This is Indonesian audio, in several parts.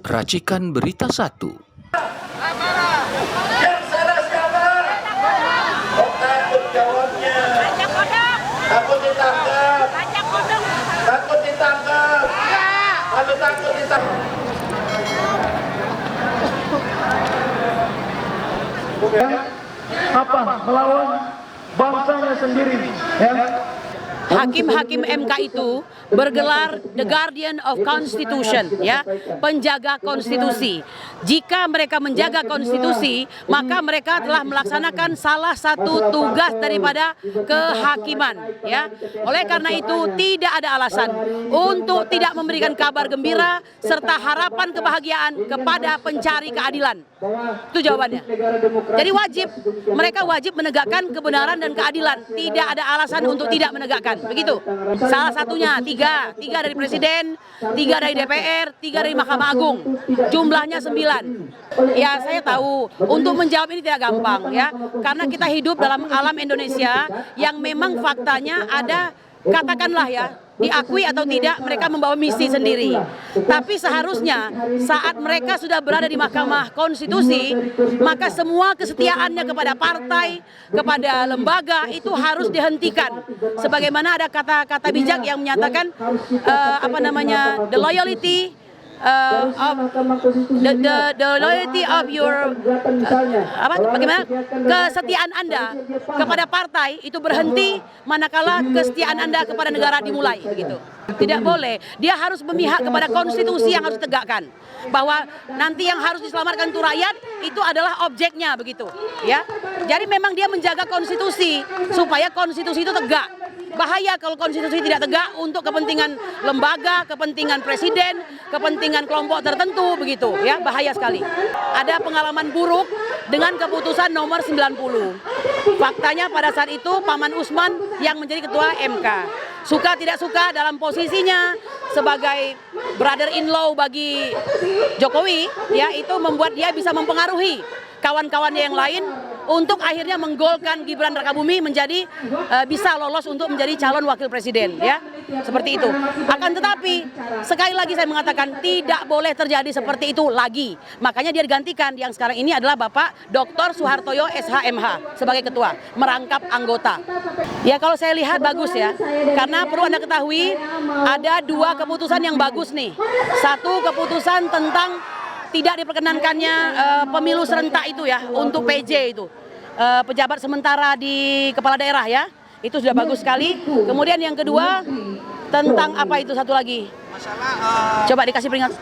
Racikan Berita 1. Yang salah siapa? Oh, takut jawabnya. Takut ditangkap. Takut ditangkap. Kalau takut ditangkap. Apa? Melawan bangsanya sendiri, ya. Hakim-hakim MK itu bergelar The Guardian of Constitution, ya, penjaga konstitusi. Jika mereka menjaga konstitusi, maka mereka telah melaksanakan salah satu tugas daripada kehakiman, ya. Oleh karena itu tidak ada alasan untuk tidak memberikan kabar gembira serta harapan kebahagiaan kepada pencari keadilan. Itu jawabannya. Jadi mereka wajib menegakkan kebenaran dan keadilan. Tidak ada alasan untuk tidak menegakkan. Begitu. Salah satunya tiga dari Presiden, 3 dari DPR, 3 dari Mahkamah Agung. Jumlahnya 9. Ya, saya tahu untuk menjawab ini tidak gampang, ya, karena kita hidup dalam alam Indonesia yang memang faktanya ada, katakanlah ya, diakui atau tidak, mereka membawa misi sendiri. Tapi seharusnya saat mereka sudah berada di Mahkamah Konstitusi, maka semua kesetiaannya kepada partai, kepada lembaga itu harus dihentikan. Sebagaimana ada kata-kata bijak yang menyatakan the loyalty the loyalty of your bagaimana kesetiaan Anda kepada partai itu berhenti manakala kesetiaan Anda kepada negara dimulai, begitu. Tidak boleh. Dia harus memihak kepada konstitusi yang harus ditegakkan. Bahwa nanti yang harus diselamatkan itu rakyat, itu adalah objeknya, begitu, ya. Jadi memang dia menjaga konstitusi supaya konstitusi itu tegak. Bahaya kalau konstitusi tidak tegak untuk kepentingan lembaga, kepentingan presiden, kepentingan kelompok tertentu, begitu, ya. Bahaya sekali. Ada pengalaman buruk dengan keputusan nomor 90. Faktanya pada saat itu Paman Usman yang menjadi ketua MK. Suka tidak suka dalam posisinya sebagai brother-in-law bagi Jokowi, ya, itu membuat dia bisa mempengaruhi kawan-kawannya yang lain untuk akhirnya menggolkan Gibran Rakabuming menjadi bisa lolos untuk menjadi calon wakil presiden, ya, seperti itu. Akan tetapi sekali lagi saya mengatakan tidak boleh terjadi seperti itu lagi. Makanya dia digantikan yang sekarang ini adalah Bapak Dr. Suhartoyo SHMH sebagai ketua, merangkap anggota. Ya, kalau saya lihat bagus, ya, karena perlu Anda ketahui ada 2 keputusan yang bagus nih. Satu keputusan tentang tidak diperkenankannya pemilu serentak itu, ya, untuk PJ itu, pejabat sementara di kepala daerah, ya, itu sudah bagus sekali. Kemudian yang kedua tentang apa itu satu lagi? Coba dikasih peringatan.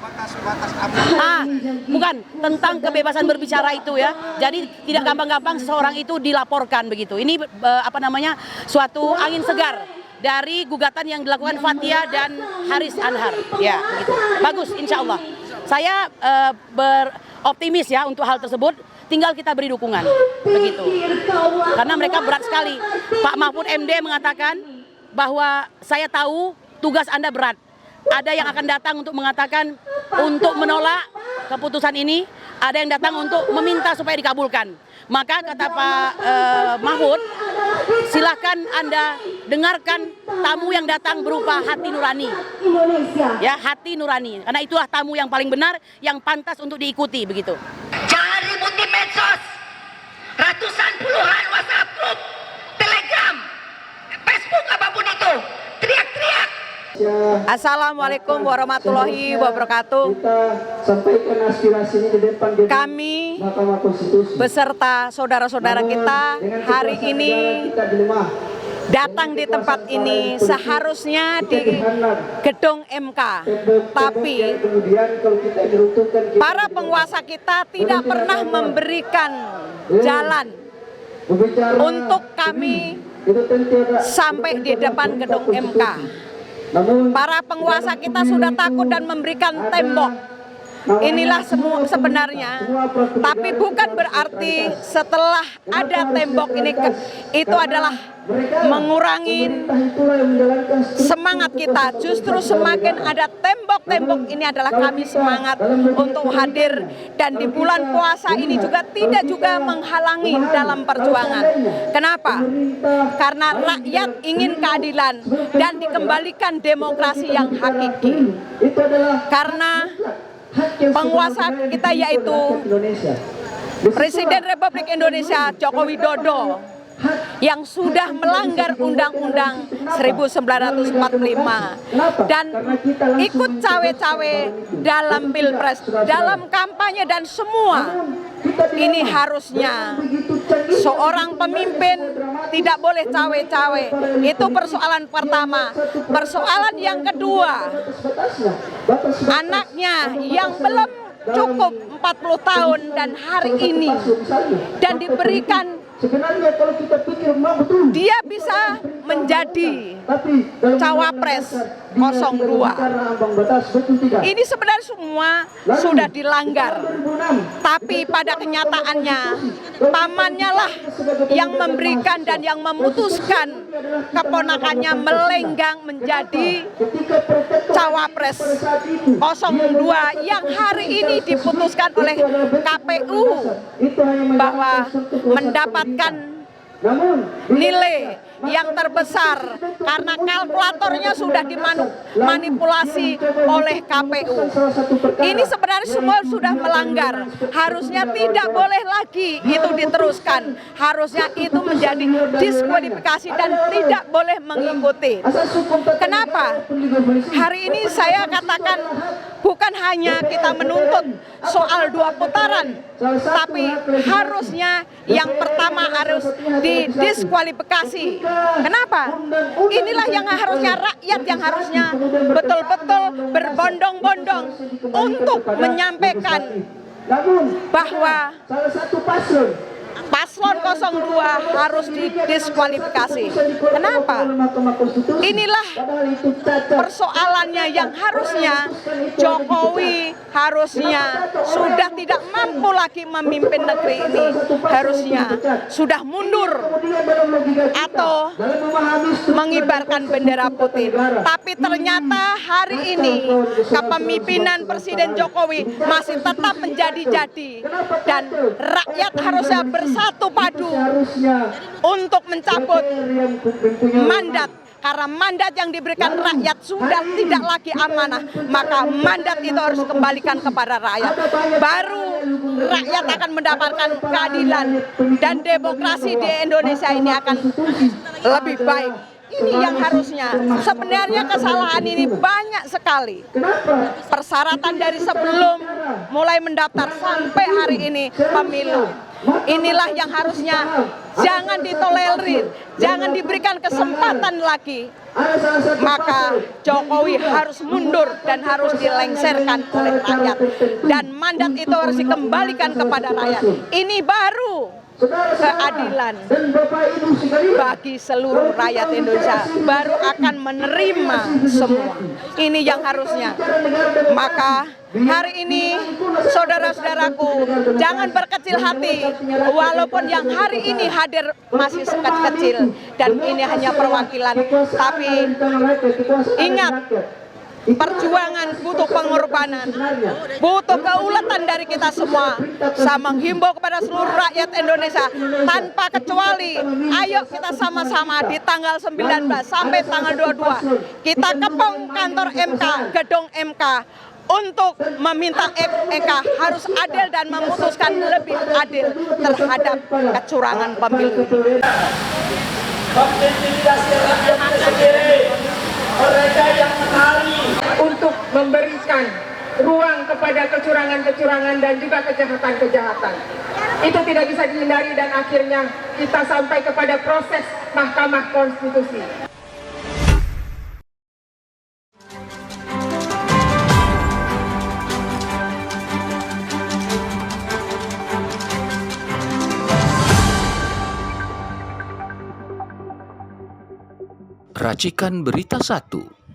Bukan tentang kebebasan berbicara itu, ya. Jadi tidak gampang-gampang seseorang itu dilaporkan, begitu. Ini suatu angin segar dari gugatan yang dilakukan Fathia dan Haris Anhar, ya, begitu. Bagus, insya Allah. Saya beroptimis, ya, untuk hal tersebut. Tinggal kita beri dukungan, begitu. Karena mereka berat sekali. Pak Mahfud MD mengatakan bahwa saya tahu tugas Anda berat. Ada yang akan datang untuk mengatakan untuk menolak keputusan ini, ada yang datang untuk meminta supaya dikabulkan. Maka kata Pak Mahfud, silahkan Anda dengarkan tamu yang datang berupa hati nurani, ya, hati nurani. Karena itulah tamu yang paling benar, yang pantas untuk diikuti, begitu. Jangan ribut di medsos, ratusan puluhan WhatsApp group, Telegram, Facebook, apapun itu, teriak-teriak. Assalamualaikum warahmatullahi wabarakatuh. Kita sampaikan aspirasinya di depan Kami Mahkamah Konstitusi beserta saudara-saudara kita hari ini datang di tempat ini, seharusnya di gedung MK, tapi para penguasa kita tidak pernah memberikan jalan untuk kami sampai di depan gedung MK. Para penguasa kita sudah takut dan memberikan tembok. Inilah semua sebenarnya, tapi bukan berarti setelah ada tembok ini itu adalah mengurangi semangat kita. Justru semakin ada tembok-tembok ini adalah kami semangat untuk hadir, dan di bulan puasa ini juga tidak juga menghalangi dalam perjuangan. Kenapa? Karena rakyat ingin keadilan dan dikembalikan demokrasi yang hakiki. Karena penguasa kita yaitu Presiden Republik Indonesia Joko Widodo yang sudah melanggar Undang-Undang 1945 dan ikut cawe-cawe dalam pilpres, dalam kampanye dan semua. Ini harusnya seorang pemimpin tidak boleh cawe-cawe. Itu persoalan pertama. Persoalan yang kedua, anaknya yang belum cukup 40 tahun dan hari ini dan diberikan dia bisa menjadi cawapres 02. Ini sebenarnya semua sudah dilanggar. Tapi pada kenyataannya pamannya lah yang memberikan dan yang memutuskan keponakannya melenggang menjadi cawapres 02 yang hari ini diputuskan oleh KPU bahwa mendapatkan nilai yang terbesar karena kalkulatornya sudah dimanipulasi oleh KPU. Ini sebenarnya semua sudah melanggar. Harusnya tidak boleh lagi itu diteruskan. Harusnya itu menjadi diskualifikasi dan tidak boleh mengikuti. Kenapa? Hari ini saya katakan bukan hanya kita menuntut soal 2 putaran, tapi harusnya yang pertama harus didiskualifikasi. Kenapa? Inilah yang harusnya rakyat yang harusnya betul-betul berbondong-bondong untuk menyampaikan bahwa paslon 02 harus didiskualifikasi. Kenapa? Inilah persoalannya yang harusnya Jokowi harusnya sudah tidak mampu lagi memimpin negeri ini. Harusnya sudah mundur atau mengibarkan bendera putih. Tapi ternyata hari ini kepemimpinan Presiden Jokowi masih tetap menjadi-jadi dan rakyat harusnya bersatu padu untuk mencabut mandat. Karena mandat yang diberikan rakyat sudah tidak lagi amanah, maka mandat itu harus dikembalikan kepada rakyat. Baru rakyat akan mendapatkan keadilan dan demokrasi di Indonesia ini akan lebih baik. Ini yang harusnya. Sebenarnya kesalahan ini banyak sekali. Persyaratan dari sebelum mulai mendaftar sampai hari ini pemilu. Inilah yang harusnya jangan ditolerir, jangan diberikan kesempatan lagi. Maka Jokowi harus mundur dan harus dilengserkan oleh rakyat. Dan mandat itu harus dikembalikan kepada rakyat. Ini baru keadilan bagi seluruh rakyat Indonesia, baru akan menerima semua. Ini yang harusnya. Maka hari ini saudara-saudaraku jangan berkecil hati, walaupun yang hari ini hadir masih kecil dan ini hanya perwakilan, tapi ingat, perjuangan butuh pengorbanan, butuh keuletan dari kita semua. Saya menghimbau kepada seluruh rakyat Indonesia tanpa kecuali, ayo kita sama-sama di tanggal 19 sampai tanggal 22 kita kepung kantor MK, gedung MK untuk meminta MK harus adil dan memutuskan lebih adil terhadap kecurangan pemilu. Mengintimidasi rakyatnya sendiri. Mereka yang menarik untuk memberikan ruang kepada kecurangan-kecurangan dan juga kejahatan-kejahatan. Itu tidak bisa dihindari dan akhirnya kita sampai kepada proses Mahkamah Konstitusi. Racikan Berita 1.